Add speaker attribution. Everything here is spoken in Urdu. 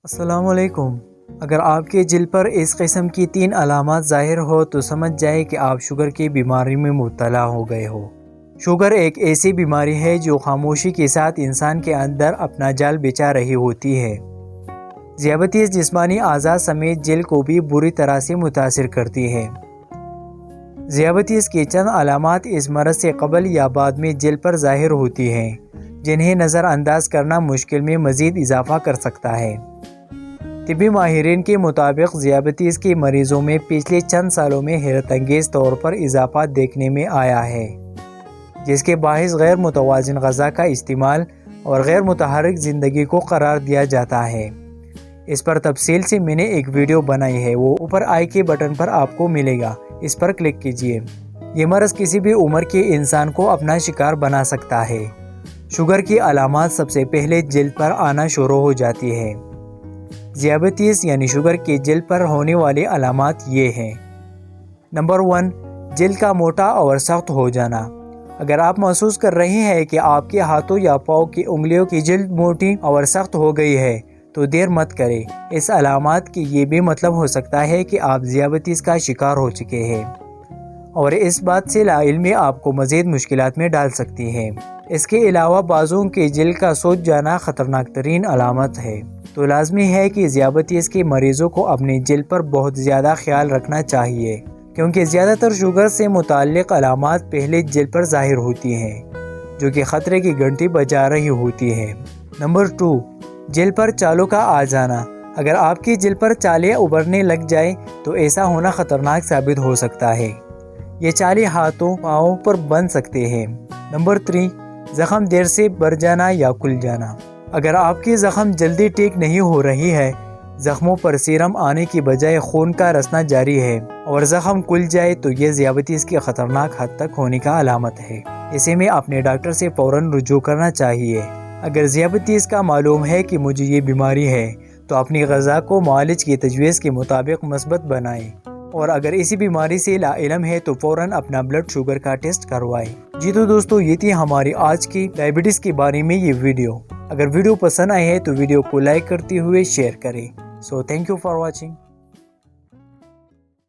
Speaker 1: السلام علیکم۔ اگر آپ کے جلد پر اس قسم کی 3 علامات ظاہر ہو تو سمجھ جائے کہ آپ شوگر کی بیماری میں مبتلا ہو گئے ہو۔ شوگر ایک ایسی بیماری ہے جو خاموشی کے ساتھ انسان کے اندر اپنا جال بچھا رہی ہوتی ہے۔ ذیابیطس جسمانی اعضاء سمیت جلد کو بھی بری طرح سے متاثر کرتی ہے۔ ذیابیطس کی چند علامات اس مرض سے قبل یا بعد میں جلد پر ظاہر ہوتی ہیں، جنہیں نظر انداز کرنا مشکل میں مزید اضافہ کر سکتا ہے۔ طبی ماہرین کے مطابق ذیابیطس کے مریضوں میں پچھلے چند سالوں میں حیرت انگیز طور پر اضافہ دیکھنے میں آیا ہے، جس کے باعث غیر متوازن غذا کا استعمال اور غیر متحرک زندگی کو قرار دیا جاتا ہے۔ اس پر تفصیل سے میں نے ایک ویڈیو بنائی ہے، وہ اوپر آئی کے بٹن پر آپ کو ملے گا، اس پر کلک کیجئے۔ یہ مرض کسی بھی عمر کے انسان کو اپنا شکار بنا سکتا ہے۔ شوگر کی علامات سب سے پہلے جلد پر آنا شروع ہو جاتی ہے۔ ذیابیطس یعنی شوگر کے جلد پر ہونے والی علامات یہ ہیں۔ نمبر 1، جلد کا موٹا اور سخت ہو جانا۔ اگر آپ محسوس کر رہے ہیں کہ آپ کے ہاتھوں یا پاؤں کی انگلیوں کی جلد موٹی اور سخت ہو گئی ہے تو دیر مت کریں۔ اس علامات کی یہ بھی مطلب ہو سکتا ہے کہ آپ ذیابیطس کا شکار ہو چکے ہیں، اور اس بات سے لاعلمی آپ کو مزید مشکلات میں ڈال سکتی ہے۔ اس کے علاوہ بازوؤں کی جلد کا سوج جانا خطرناک ترین علامت ہے، تو لازمی ہے کہ ذیابیطس کے مریضوں کو اپنی جلد پر بہت زیادہ خیال رکھنا چاہیے، کیونکہ زیادہ تر شوگر سے متعلق علامات پہلے جلد پر ظاہر ہوتی ہیں، جو کہ خطرے کی گھنٹی بجا رہی ہوتی ہے۔ نمبر 2، جلد پر چالوں کا آ جانا۔ اگر آپ کی جلد پر چالیں ابھرنے لگ جائیں تو ایسا ہونا خطرناک ثابت ہو سکتا ہے۔ یہ چالیں ہاتھوں پاؤں پر بن سکتے ہیں۔ نمبر 3، زخم دیر سے بڑھ جانا یا کھل جانا۔ اگر آپ کی زخم جلدی ٹھیک نہیں ہو رہی ہے، زخموں پر سیرم آنے کی بجائے خون کا رسنا جاری ہے اور زخم کھل جائے تو یہ ذیابیطس کی خطرناک حد تک ہونے کا علامت ہے۔ ایسے میں اپنے ڈاکٹر سے فوراً رجوع کرنا چاہیے۔ اگر ذیابیطس کا معلوم ہے کہ مجھے یہ بیماری ہے تو اپنی غذا کو معالج کی تجویز کے مطابق مثبت بنائیں، اور اگر اسی بیماری سے لاعلم ہے تو فوراً اپنا بلڈ شوگر کا ٹیسٹ کروائیں۔ جی تو دوستو، یہ تھی ہماری آج کی ڈائبٹیز کے بارے میں یہ ویڈیو۔ اگر ویڈیو پسند آئے ہے تو ویڈیو کو لائک کرتے ہوئے شیئر کریں۔ Thank you for watching.